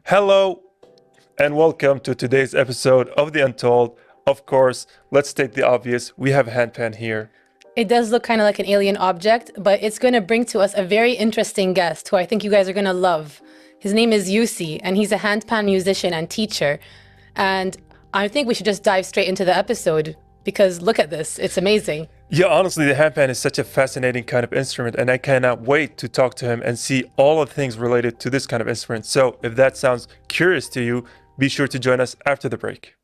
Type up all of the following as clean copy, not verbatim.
Hello and welcome to today's episode of The Untold. Of course, let's state the obvious. We have a handpan here. It does look kind of like an alien object, but it's going to bring to us a very interesting guest who I think you guys are going to love. His name is Usi, and he's a handpan musician and teacher. And I think we should just dive straight into the episode because look at this. It's amazing. Yeah, honestly, the handpan is such a fascinating kind of instrument, and I cannot wait to talk to him and see all the things related to this kind of instrument. So, if that sounds curious to you, be sure to join us after the break.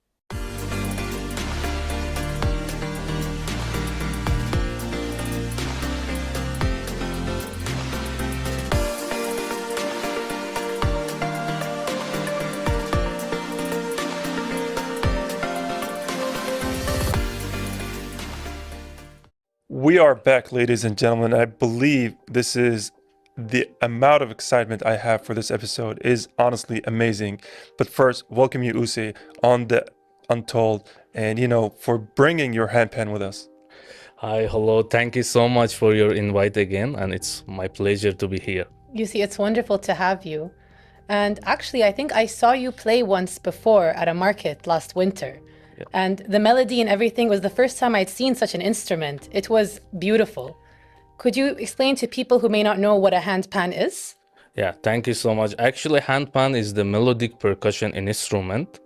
We are back, ladies and gentlemen. I believe this is the amount of excitement I have for this episode is honestly amazing. But first, welcome you, Usi, on the Untold, and for bringing your handpan with us. Hi, hello. Thank you so much for your invite again, and it's my pleasure to be here. Usi, it's wonderful to have you. And actually, I think I saw you play once before at a market last winter. And the melody and everything was the first time I'd seen such an instrument. It was beautiful. Could you explain to people who may not know what a handpan is? Yeah, thank you so much. Actually, handpan is the melodic percussion instrument,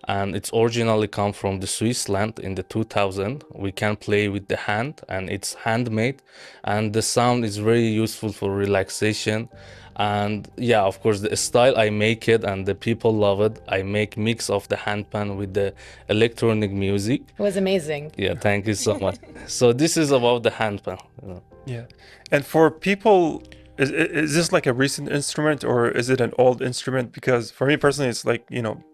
and it's originally come from the Swiss land in the 2000. We can play with the hand, and it's handmade, and the sound is very useful for relaxation. And yeah, of course, the style I make it, and the people love it. I make mix of the handpan with the electronic music. It was amazing. Yeah, thank you so much. So this is about the handpan. Yeah. And for people, is this like a recent instrument or is it an old instrument? Because for me personally, it's like,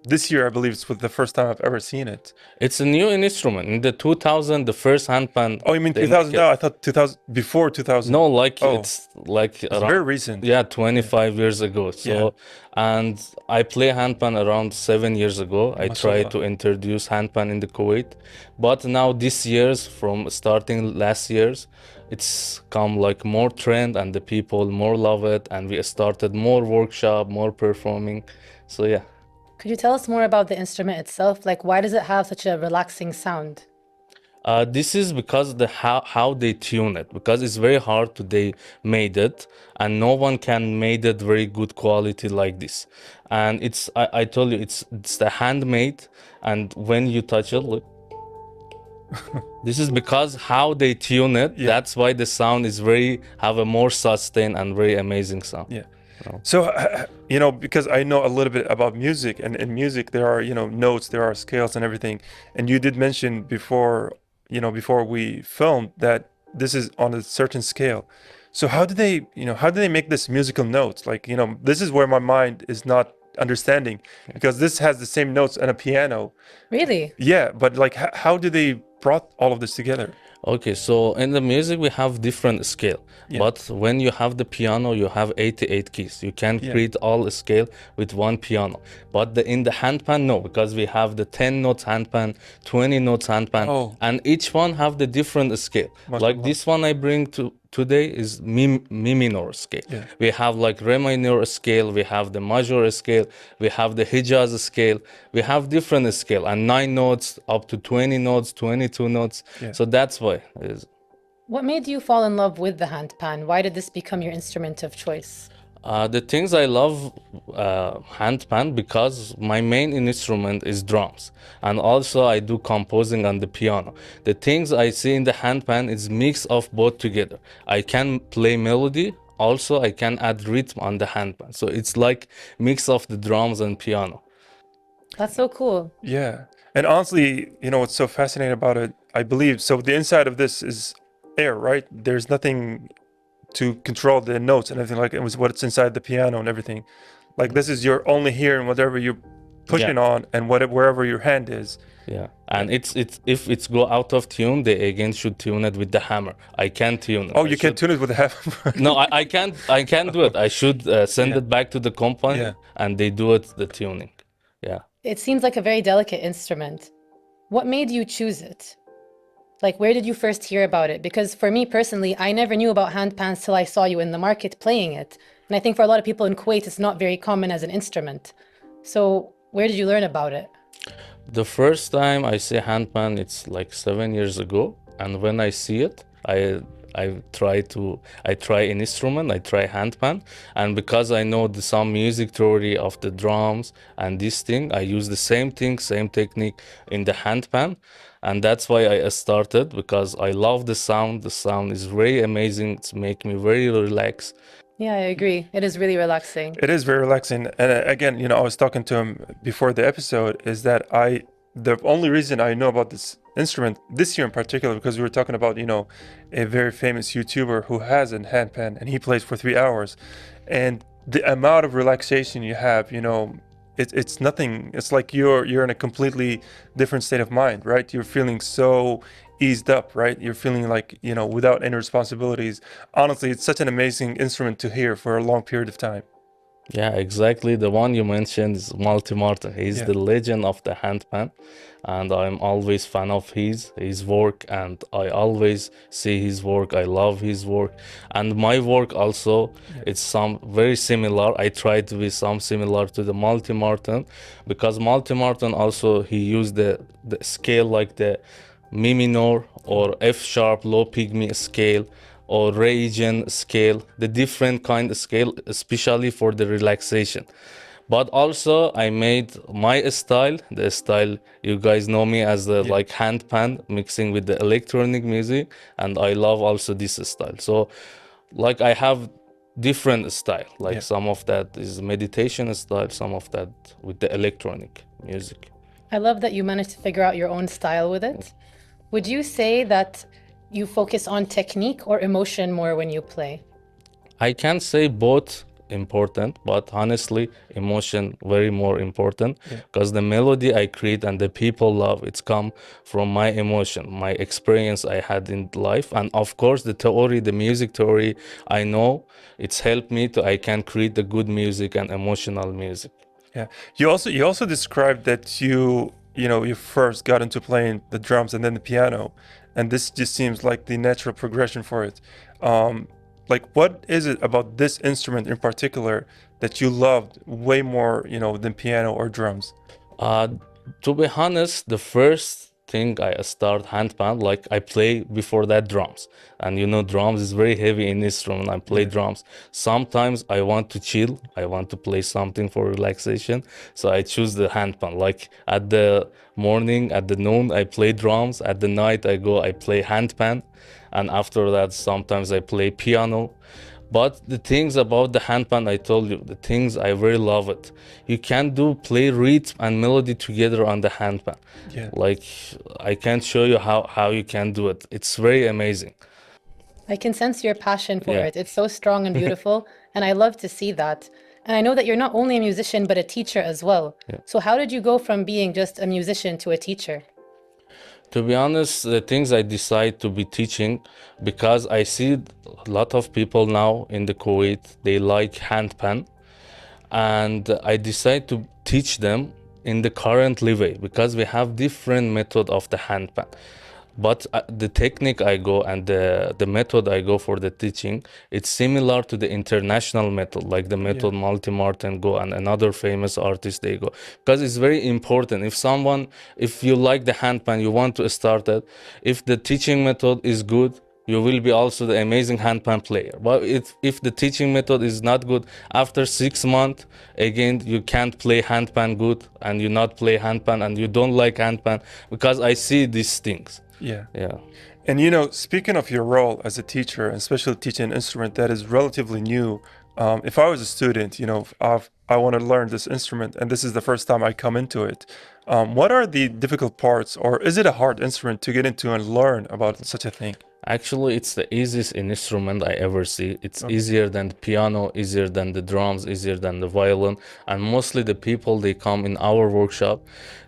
this year I believe it's the first time I've ever seen it. It's a new instrument. In the 2000, the first handpan. Oh, you mean 2000? No, I thought 2000, before 2000. No, like Oh, it's like it's around, very recent. yeah, 25 years ago. So, and I play handpan around 7 years ago. I tried Mashallah. to introduce handpan in the Kuwait, but now this year's from starting last year's, it's come like more trend and the people more love it, and we started more workshop, more performing. So yeah. Could you tell us more about the instrument itself? Like, why does it have such a relaxing sound? This is because the how they tune it, because it's very hard to they made it, and no one can made it very good quality like this. And I told you it's the handmade, and when you touch it, look, this is because how they tune it. Yeah. That's why the sound is very have a more sustained and very amazing sound. Yeah. So, because I know a little bit about music, and in music there are, notes, there are scales and everything. And you did mention before, before we filmed that this is on a certain scale. So how do they make this musical notes? Like, this is where my mind is not understanding because this has the same notes on a piano. Really? Yeah, but like, how do they brought all of this together? Okay, so in the music we have different scale, but when you have the piano, you have 88 keys. You can create all scale with one piano. But in the handpan, no, because we have the 10 notes handpan, 20 notes handpan, and each one have the different scale. Like this one I bring to today is mi minor scale. We have like re minor scale, we have the major scale, we have the Hijaz scale, we have different scale, and 9 notes up to 20 notes, 22 notes. So that's why. What made you fall in love with the handpan? Why did this become your instrument of choice? The things I love handpan because my main instrument is drums, and also I do composing on the piano. The things I see in the handpan is mix of both together. I can play melody, also I can add rhythm on the handpan. So it's like mix of the drums and piano. That's so cool. Yeah. And honestly, what's so fascinating about it, I believe, so the inside of this is air, right? There's nothing to control the notes and everything like it was what's inside the piano and everything. Like this is you're only hearing whatever you're pushing on and wherever your hand is. Yeah, and it's if it's go out of tune, they again should tune it with the hammer. I can't tune it. Oh, you can tune it with a hammer? No, I can't do it. I should send it back to the company and they do it the tuning. Yeah. It seems like a very delicate instrument. What made you choose it? Like, where did you first hear about it? Because for me personally, I never knew about handpans till I saw you in the market playing it. And I think for a lot of people in Kuwait, it's not very common as an instrument. So where did you learn about it? The first time I see handpan, it's like 7 years ago, and when I see it, I try an instrument, I try handpan, and because I know some music theory of the drums and this thing, I use the same thing, same technique in the handpan, and that's why I started because I love the sound. The sound is very amazing. It's make me very relaxed. Yeah, I agree. It is really relaxing. It is very relaxing. And again, I was talking to him before the episode, is that the only reason I know about this instrument this year in particular, because we were talking about, a very famous YouTuber who has a handpan and he plays for 3 hours. And the amount of relaxation you have, it's nothing. It's like you're in a completely different state of mind, right? You're feeling so eased up, right? You're feeling like, without any responsibilities. Honestly, it's such an amazing instrument to hear for a long period of time. Yeah, exactly. The one you mentioned is Multi Martin. He's Yeah. the legend of the handpan, and I'm always fan of his work, and I always see his work. I love his work, and my work also. It's some very similar. I try to be some similar to the Multi Martin, because Multi Martin also he used the scale like the mi minor or F sharp low pygmy scale or region scale, the different kind of scale, especially for the relaxation. But also I made my style, the style you guys know me as the like handpan mixing with the electronic music, and I love also this style. So like I have different style, like some of that is meditation style, some of that with the electronic music. I love that you managed to figure out your own style with it. Would you say that you focus on technique or emotion more when you play? I can say both important, but honestly, emotion very more important because the melody I create and the people love it's come from my emotion, my experience I had in life, and of course the theory, the music theory I know it's helped me to I can create the good music and emotional music. Yeah. You also described that you first got into playing the drums and then the piano, and this just seems like the natural progression for it. Like what is it about this instrument in particular that you loved way more, than piano or drums? Uh, to be honest, the first thing I start handpan, like I play before that drums, and drums is very heavy in instrument. I play drums. Sometimes I want to chill. I want to play something for relaxation, so I choose the handpan. Like at the morning, at the noon, I play drums. At the night, I play handpan, and after that, sometimes I play piano. But the things about the handpan, I told you, the things I very love it. You can play rhythm and melody together on the handpan. Yeah. Like I can't show you how you can do it. It's very amazing. I can sense your passion for Yeah. it. It's so strong and beautiful, and I love to see that. And I know that you're not only a musician, but a teacher as well. So, how did you go from being just a musician to a teacher? To be honest, the things I decide to be teaching because I see a lot of people now in the Kuwait, they like handpan, and I decide to teach them in the current way because we have different method of the handpan. But the technique I go and the method I go for the teaching, it's similar to the international method, like the method Multi Martin go and another famous artist they go. Because it's very important. If you like the handpan, you want to start it, if the teaching method is good, you will be also the amazing handpan player. But if the teaching method is not good, after 6 months, again, you can't play handpan good and you not play handpan and you don't like handpan because I see these things. Yeah. Yeah. And speaking of your role as a teacher, and especially teaching an instrument that is relatively new, if I was a student, I want to learn this instrument, and this is the first time I come into it. What are the difficult parts, or is it a hard instrument to get into and learn about such a thing? Actually, it's the easiest instrument I ever see. It's easier than the piano, easier than the drums, easier than the violin. And mostly the people they come in our workshop,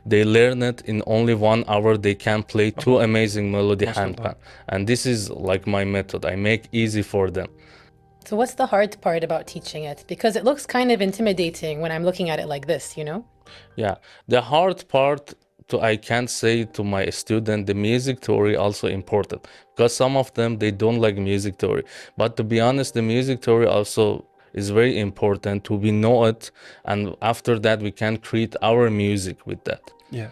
they learn it in only 1 hour. They can play two amazing melody handpan. And this is like my method. I make easy for them. So, what's the hard part about teaching it? Because it looks kind of intimidating when I'm looking at it like this, you know? Yeah, the hard part I can say to my student, the music theory also important because some of them they don't like music theory. But to be honest, the music theory also is very important to be know it, and after that we can create our music with that. Yeah.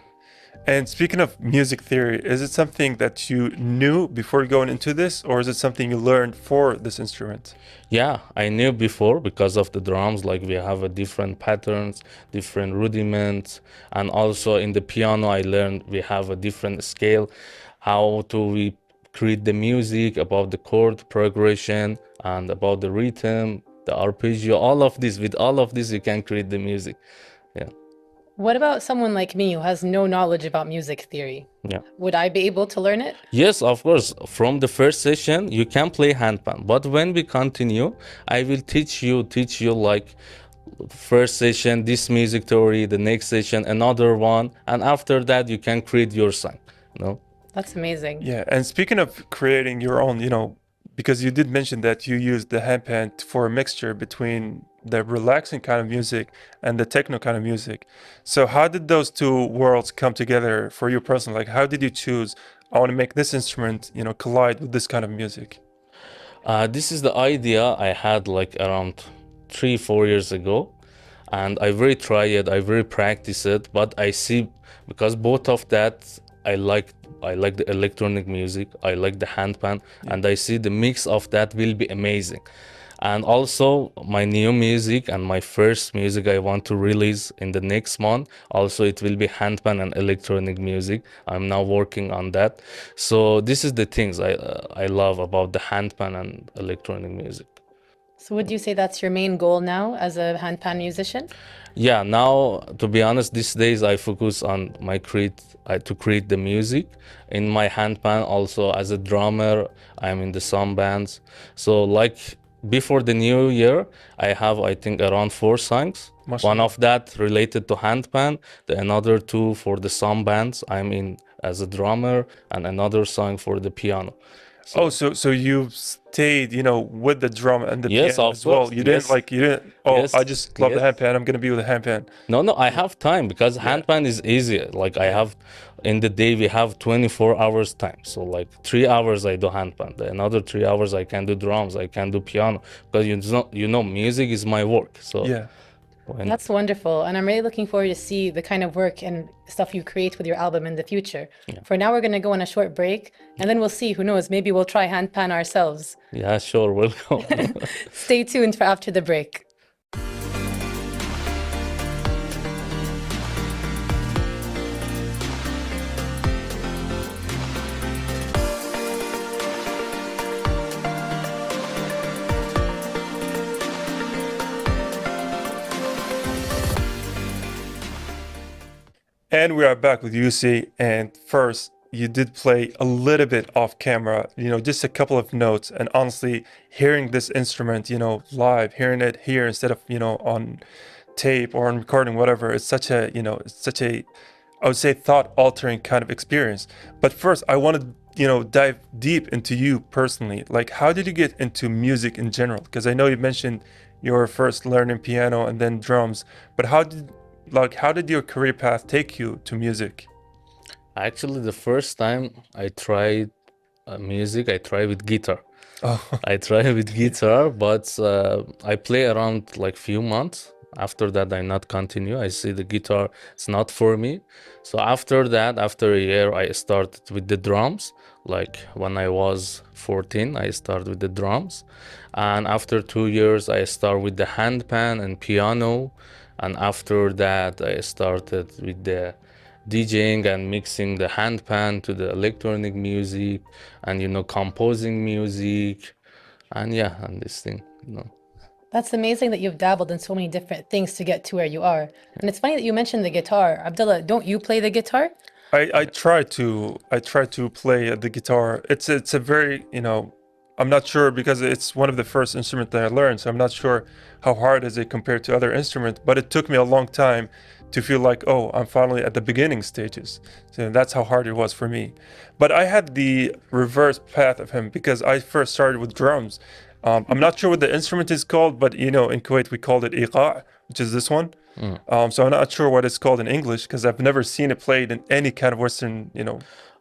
And speaking of music theory, is it something that you knew before going into this, or is it something you learned for this instrument? Yeah, I knew before because of the drums, like we have a different patterns, different rudiments, and also in the piano I learned we have a different scale, how to we create the music, about the chord progression and about the rhythm, the arpeggio, all of this. With all of this, you can create the music. Yeah, What about someone like me who has no knowledge about music theory? yeah. Would I be able to learn it? Yes, of course. From the first session, you can play handpan. But when we continue, I will teach you like first session, this music theory, the next session, another one. And after that, you can create your song. You know? That's amazing. Yeah. And speaking of creating your own, because you did mention that you used the handpan for a mixture between the relaxing kind of music and the techno kind of music. So how did those two worlds come together for you personally? Like, how did you choose, I want to make this instrument, collide with this kind of music? This is the idea I had like around 3 4 years ago, and I very try it, I very practice it, but I see because both of that I like the electronic music, I like the handpan, and I see the mix of that will be amazing. And also my new music and my first music I want to release in the next month, also it will be handpan and electronic music. I'm now working on that. So this is the things I love about the handpan and electronic music. So would you say that's your main goal now as a handpan musician? Yeah, now to be honest, these days I focus on my to create the music in my handpan. Also as a drummer, I'm in the some bands. So like before the new year, I have I think around 4 songs. Mashallah. One of that related to handpan, the another two for the some bands I'm in as a drummer, and another song for the piano. Oh, so you stayed, with the drum and the Yes, piano of as well. course. You didn't Yes, like, you didn't, oh, yes, I just love the yes. handpan. I'm gonna be with the handpan. No, I have time because Yeah. handpan is easier. Like I have in the day we have 24 hours time. So like 3 hours I do handpan. The another 3 hours I can do drums, I can do piano because music is my work. So Yeah. That's wonderful. And I'm really looking forward to see the kind of work and stuff you create with your album in the future. For now, we're going to go on a short break and then we'll see. Who knows? Maybe we'll try handpan ourselves. yeah, sure, welcome. Stay tuned for after the break. And we are back with Usi. And first, you did play a little bit off camera, just a couple of notes. And honestly, hearing this instrument, live, hearing it here instead of, on tape or on recording, whatever, it's such a, I would say, thought-altering kind of experience. But first, I want to, dive deep into you personally. Like, how did you get into music in general? Because I know you mentioned you were first learning piano and then drums, but how did your career path take you to music? Actually, the first time I tried music, I tried with guitar. Oh, I try with guitar, but I play around like few months. After that, I not continue. I see the guitar, it's not for me. So after that, after a year, I started with the drums. Like when I was 14, I started with the drums. And after 2 years, I start with the handpan and piano. And after that, I started with the DJing and mixing the handpan to the electronic music and composing music and and this thing. That's amazing that you've dabbled in so many different things to get to where you are. And it's funny that you mentioned the guitar. Abdullah, don't you play the guitar? I try to play the guitar. It's a very, I'm not sure because it's one of the first instruments that I learned, so I'm not sure how hard is it compared to other instruments, but it took me a long time to feel like, oh, I'm finally at the beginning stages. So that's how hard it was for me. But I had the reverse path of him because I first started with drums. I'm not sure what the instrument is called, but in Kuwait we called it iqa, which is this one. So I'm not sure what it's called in English because I've never seen it played in any kind of Western,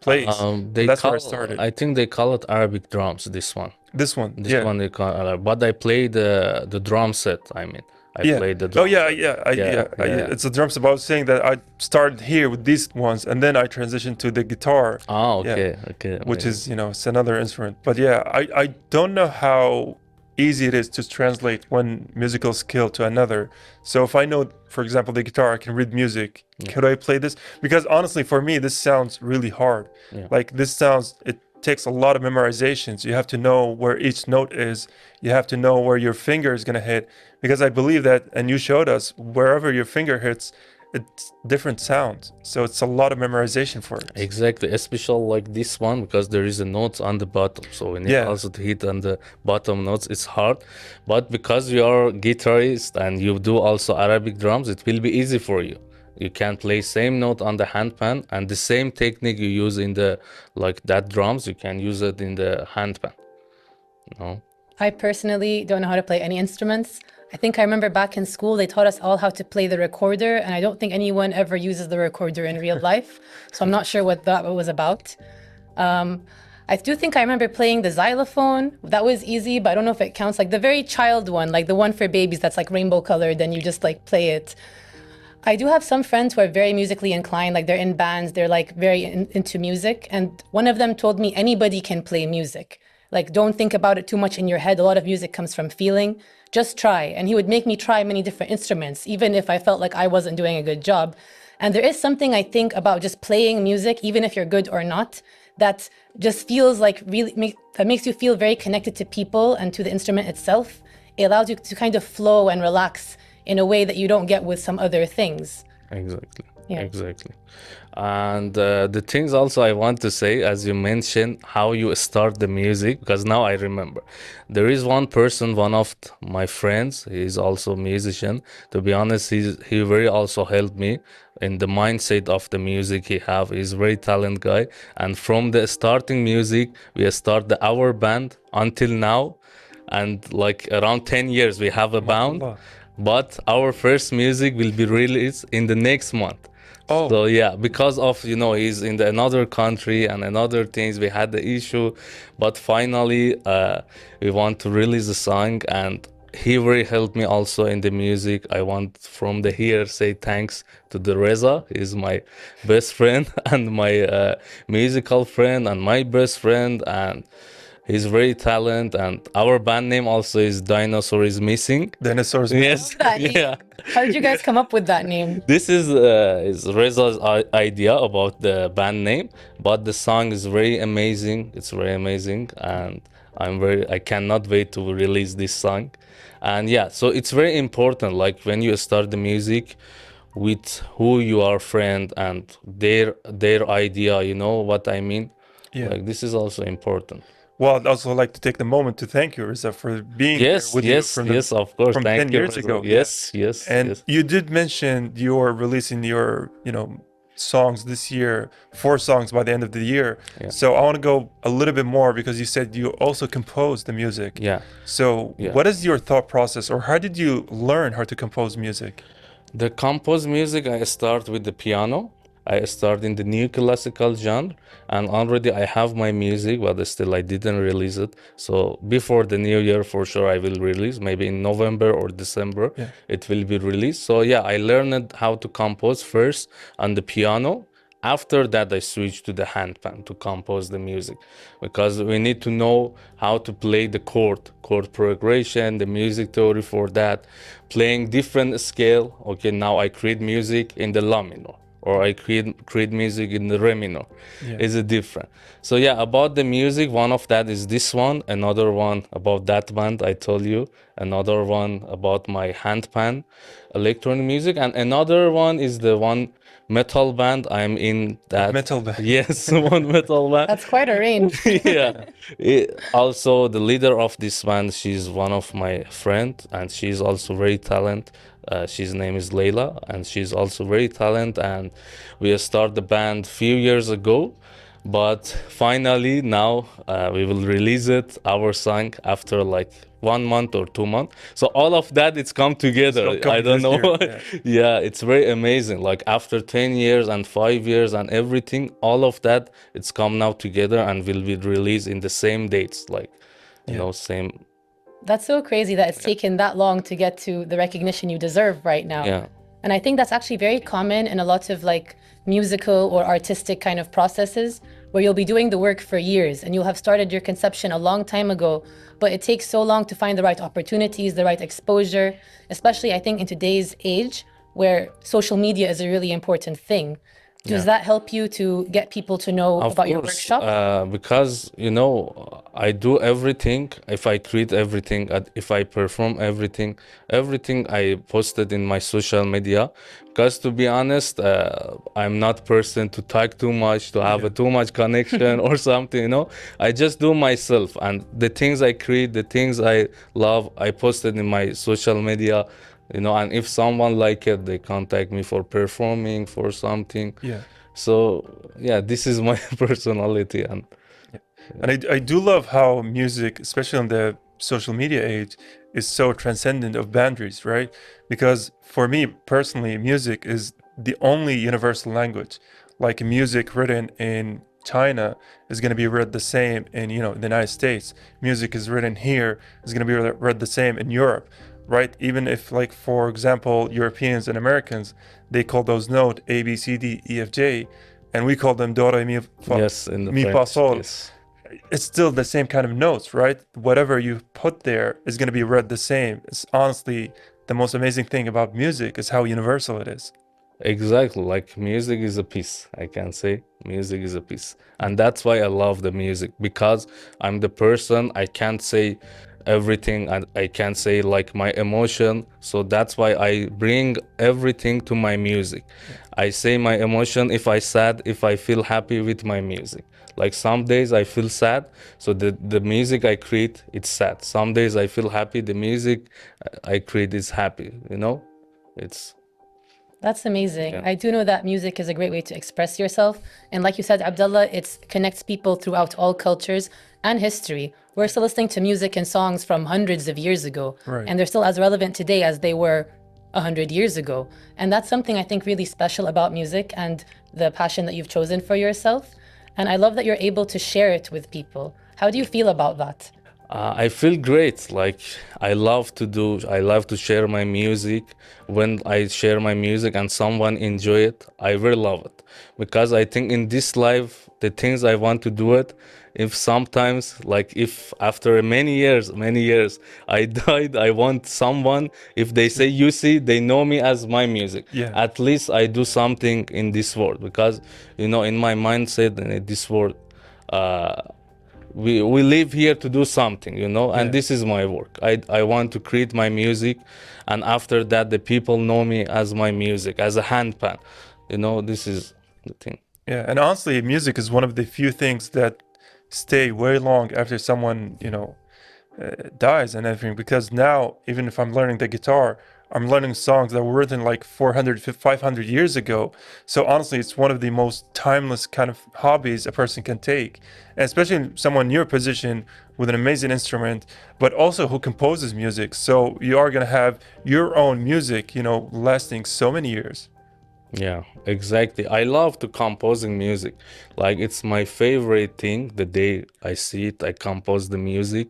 place. They That's where I call, started. I think they call it Arabic drums, this one. This one, This yeah. one they call Arabic. But I played the drum set, I mean. I Yeah. played the Oh drum yeah, set. yeah. It's a drum set. But I was saying that I started here with these ones, and then I transitioned to the guitar. Oh, Yeah, okay. which Amazing. is it's another instrument. But yeah, I don't know how easy it is to translate one musical skill to another. So if I know, for example, the guitar, I can read music. Could I play this? Because honestly, for me, this sounds really hard. Yeah. Like it takes a lot of memorizations. You have to know where each note is. You have to know where your finger is going to hit. Because I believe that, and you showed us, wherever your finger hits, it's different sounds. So it's a lot of memorization for it. Exactly, especially like this one because there is a note on the bottom. So when you Yeah. also to hit on the bottom notes, it's hard. But because you are guitarist and you do also Arabic drums, it will be easy for you. You can play same note on the handpan and the same technique you use in the like that drums, you can use it in the handpan. No? I personally don't know how to play any instruments. I think I remember back in school, they taught us all how to play the recorder, and I don't think anyone ever uses the recorder in real life. So I'm not sure what that was about. I do think I remember playing the xylophone. That was easy, but I don't know if it counts. Like the very child one, like the one for babies that's like rainbow colored, and you just like play it. I do have some friends who are very musically inclined, like they're in bands, they're like very into music. And one of them told me anybody can play music. Like, don't think about it too much in your head. A lot of music comes from feeling. Just try. And he would make me try many different instruments, even if I felt like I wasn't doing a good job. And there is something I think about just playing music, even if you're good or not, that just feels like that makes you feel very connected to people and to the instrument itself. It allows you to kind of flow and relax in a way that you don't get with some other things. Exactly. Yeah. Exactly. And the things also I want to say, as you mentioned, how you start the music, because now I remember. There is one person, one of my friends, he's also a musician. To be honest, he very also helped me in the mindset of the music he have. He's a very talented guy. And from the starting music, we start our band until now. And like around 10 years, we have a band. Mashallah. But our first music will be released in the next month. Oh. So yeah, because of he's in another country and another things, we had the issue, but finally we want to release the song, and he very helped me also in the music. I want from the here say thanks to the Reza. He's my best friend and my musical friend and my best friend, and he's very talented. And our band name also is Dinosaur is Missing. Dinosaurs. Yes. That name. Yeah. How did you guys come up with that name? This is Reza's idea about the band name, but the song is very amazing. It's very amazing, and I cannot wait to release this song. And yeah, so it's very important. Like when you start the music with who you are friend and their idea. You know what I mean? Yeah. Like this is also important. Well, I'd also like to take the moment to thank you, Riza, for being here Yes, with you yes, yes, of course. from Thank 10 you. years Reza. ago. Yes, yes, And yes. you did mention you're releasing your, songs this year, 4 songs by the end of the year. Yeah. So I want to go a little bit more because you said you also compose the music. Yeah. So Yeah. what is your thought process, or how did you learn how to compose music? The composed music, I start with the piano. I start in the new classical genre, and already I have my music, but still I didn't release it. So before the new year, for sure, I will release. Maybe in November or December, Yeah. it will be released. So yeah, I learned how to compose first on the piano. After that, I switched to the handpan to compose the music, because we need to know how to play the chord progression, the music theory for that, playing different scale. Okay, now I create music in the la minor, or I create music in the re minor. Yeah. Is it different? So yeah, about the music, one of that is this one, another one about that band I told you, another one about my handpan electronic music, and another one is the one metal band I'm in. That Metal band. Yes, one metal band. That's quite a range. Yeah. Also, the leader of this band, she's one of my friend, and she's also very talented. She's name is Layla, and she's also very talented. And we started the band few years ago, but finally now we will release it, our song, after like 1 month or 2 months. So all of that, it's come together. all come I don't this know. year, yeah. Yeah, it's very amazing. Like after 10 years and 5 years and everything, all of that, it's come now together and will be released in the same dates, like, you Yeah. know, same. That's so crazy that it's taken that long to get to the recognition you deserve right now. Yeah. And I think that's actually very common in a lot of like musical or artistic kind of processes where you'll be doing the work for years and you'll have started your conception a long time ago, but it takes so long to find the right opportunities, the right exposure, especially I think in today's age where social media is a really important thing. Does that help you to get people to know Of about your course, workshop? because you know, I do everything. If I create everything, if I perform everything, everything I posted in my social media. Because to be honest, I'm not person to talk too much, to have a too much connection or something. You know, I just do myself, and the things I create, the things I love, I posted in my social media. You know, and if someone like it, they contact me for performing for something. Yeah. So yeah, this is my personality. And And I do love how music, especially on the social media age, is so transcendent of boundaries, right? Because for me personally, music is the only universal language. Like music written in China is going to be read the same in, the United States. Music is written here is going to be read the same in Europe, right? Even if, like, for example, Europeans and Americans, they call those notes A, B, C, D, E, F, J, and we call them do, re, mi, fa, yes, in the mi, fa, French, sol. yes, It's still the same kind of notes, right? Whatever you put there is going to be read the same. It's honestly the most amazing thing about music is how universal it is. exactly. Like music is a piece. I can say music is a piece, and that's why I love the music, because I'm the person. I can't say everything, and I can't say like my emotion. So that's why I bring everything to my music. I say my emotion, if I sad, if I feel happy with my music. Like some days I feel sad, so the music I create, it's sad. Some days I feel happy, the music I create is happy. You know, it's That's amazing. yeah. I do know that music is a great way to express yourself. And like you said, Abdullah, it connects people throughout all cultures and history. We're still listening to music and songs from hundreds of years ago, Right. and they're still as relevant today as they were 100 years ago. And that's something I think really special about music and the passion that you've chosen for yourself. And I love that you're able to share it with people. How do you feel about that? I feel great. Like I love to share my music. When I share my music and someone enjoy it, I really love it. Because I think in this life, the things I want to do it, if sometimes, like if after many years, I died, I want someone, if they say Usi, they know me as my music. Yeah. At least I do something in this world. Because, you know, in my mindset, in this world, we live here to do something, you know, and Yeah. this is my work. I want to create my music, and after that the people know me as my music, as a handpan, you know. This is the thing. Yeah. And honestly, music is one of the few things that stay way long after someone, dies and everything. Because now, even if I'm learning the guitar, I'm learning songs that were written like 400, 500 years ago. So honestly, it's one of the most timeless kind of hobbies a person can take. And especially someone in your position with an amazing instrument, but also who composes music. So you are going to have your own music, lasting so many years. Yeah, exactly. I love to composing music. Like it's my favorite thing. The day I see it, I compose the music,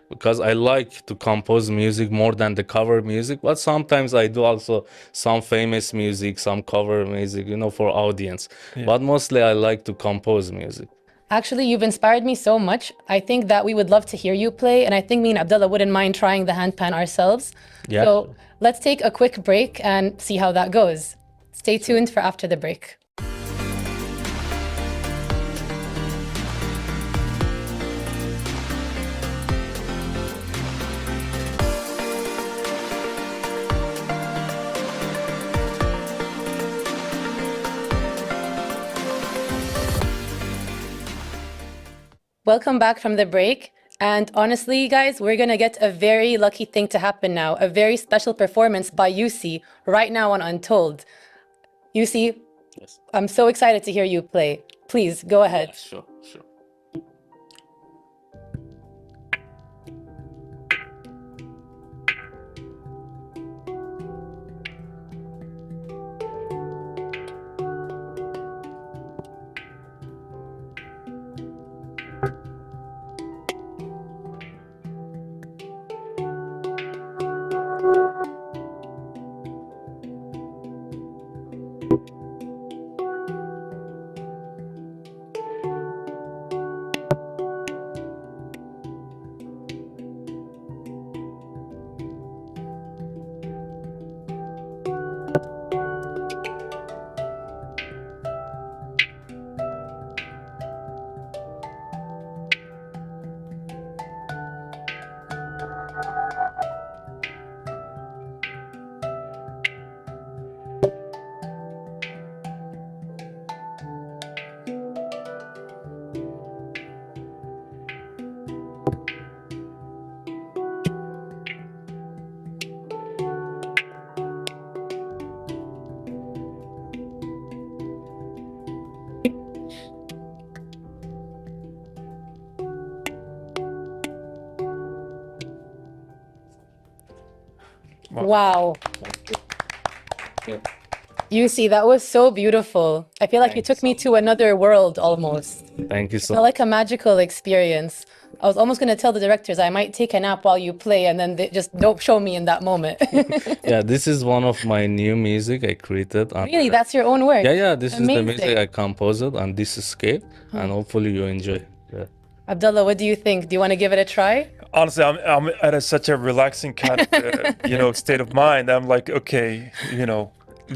because I like to compose music more than the cover music. But sometimes I do also some famous music, some cover music, you know, for audience. Yeah. But mostly I like to compose music. Actually, you've inspired me so much. I think that we would love to hear you play, and I think me and Abdullah wouldn't mind trying the handpan ourselves. Yeah. So let's take a quick break and see how that goes. Stay tuned for after the break. Welcome back from the break. And honestly, guys, we're going to get a very lucky thing to happen now, a very special performance by Usi right now on Untold. Usi, Yes. I'm so excited to hear you play. Please, go ahead. Sure, sure. Wow. Yeah. You see, that was so beautiful. I feel like you took me to another world almost. Thank you so Felt like a magical experience. I was almost going to tell the directors I might take a nap while you play, and then they just don't show me in that moment. Yeah, this is one of my new music I created. Really, that's your own work. Yeah, this is the music Amazing. I composed on this scale, and hopefully you enjoy. Yeah. Abdullah, what do you think? Do you want to give it a try? Honestly, I'm at such a relaxing kind of state of mind. I'm like, okay,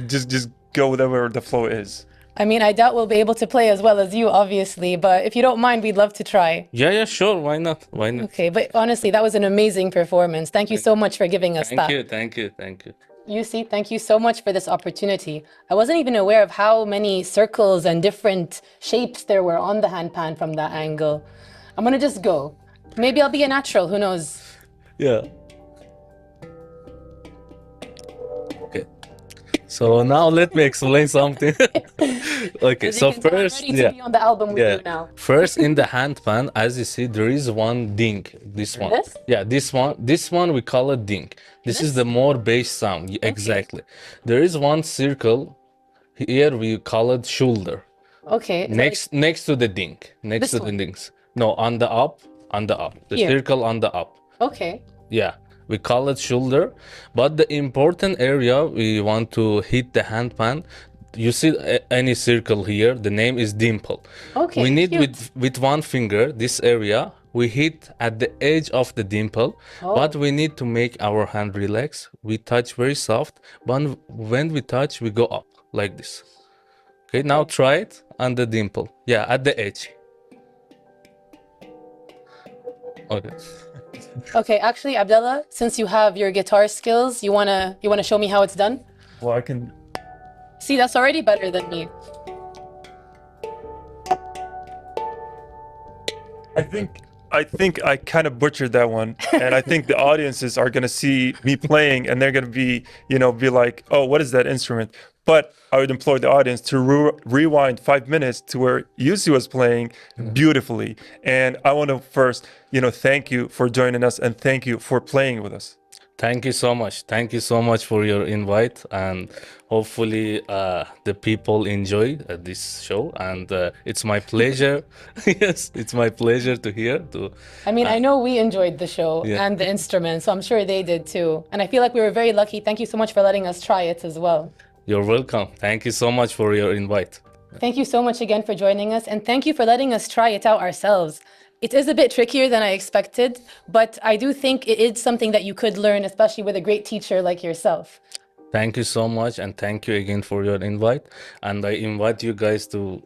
just go whatever the flow is. I mean, I doubt we'll be able to play as well as you, obviously, but if you don't mind, we'd love to try. Yeah, sure. Why not? Why not? Okay, but honestly, that was an amazing performance. Thank you so much for giving us that. Thank you. Yusi, thank you so much for this opportunity. I wasn't even aware of how many circles and different shapes there were on the handpan from that angle. I'm gonna just go. Maybe I'll be a natural, who knows? Yeah. Okay. So now let me explain something. Okay, As so you can tell, I'm first, ready to be on the album with you now. First in the handpan, as you see, there is one ding. This one. This? Yeah, this one. This one we call it ding. This is the more bass sound. Exactly. There is one circle. Here we call it shoulder. Okay. Next to the ding. Next This to the one? dings. No, on the up. The Here. circle on the up. Okay. Yeah, we call it shoulder, but the important area we want to hit the handpan. You see any circle here? The name is dimple. Okay, We need cute. with one finger this area. We hit at the edge of the dimple, but we need to make our hand relax. We touch very soft, but when we touch, we go up like this. Okay, now try it on the dimple. Yeah, at the edge. Okay. Okay, actually, Abdullah, since you have your guitar skills, you wanna show me how it's done? Well, I can. See, that's already better than me. I think I kind of butchered that one, and I think the audiences are gonna see me playing, and they're gonna be like, "Oh, what is that instrument?" But I would implore the audience to rewind 5 minutes to where Yusi was playing beautifully. And I want to first, thank you for joining us, and thank you for playing with us. Thank you so much. Thank you so much for your invite, and hopefully the people enjoy this show. And it's my pleasure. Yes, it's my pleasure to hear. I mean, I know we enjoyed the show and the instruments, so I'm sure they did too. And I feel like we were very lucky. Thank you so much for letting us try it as well. You're welcome. Thank you so much for your invite. Thank you so much again for joining us, and thank you for letting us try it out ourselves. It is a bit trickier than I expected, but I do think it is something that you could learn, especially with a great teacher like yourself. Thank you so much, and thank you again for your invite. And I invite you guys to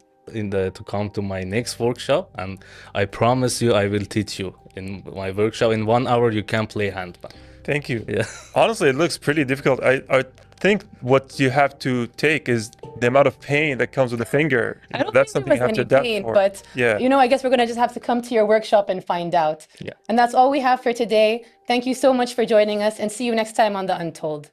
come to my next workshop, and I promise you I will teach you in my workshop. In 1 hour you can play handpan. Thank you. Yeah. Honestly, it looks pretty difficult. I think what you have to take is the amount of pain that comes with the finger. I don't That's think something you there have was to any adapt pain, for. but Yeah. I guess we're gonna just have to come to your workshop and find out. Yeah. And that's all we have for today. Thank you so much for joining us, and see you next time on The Untold.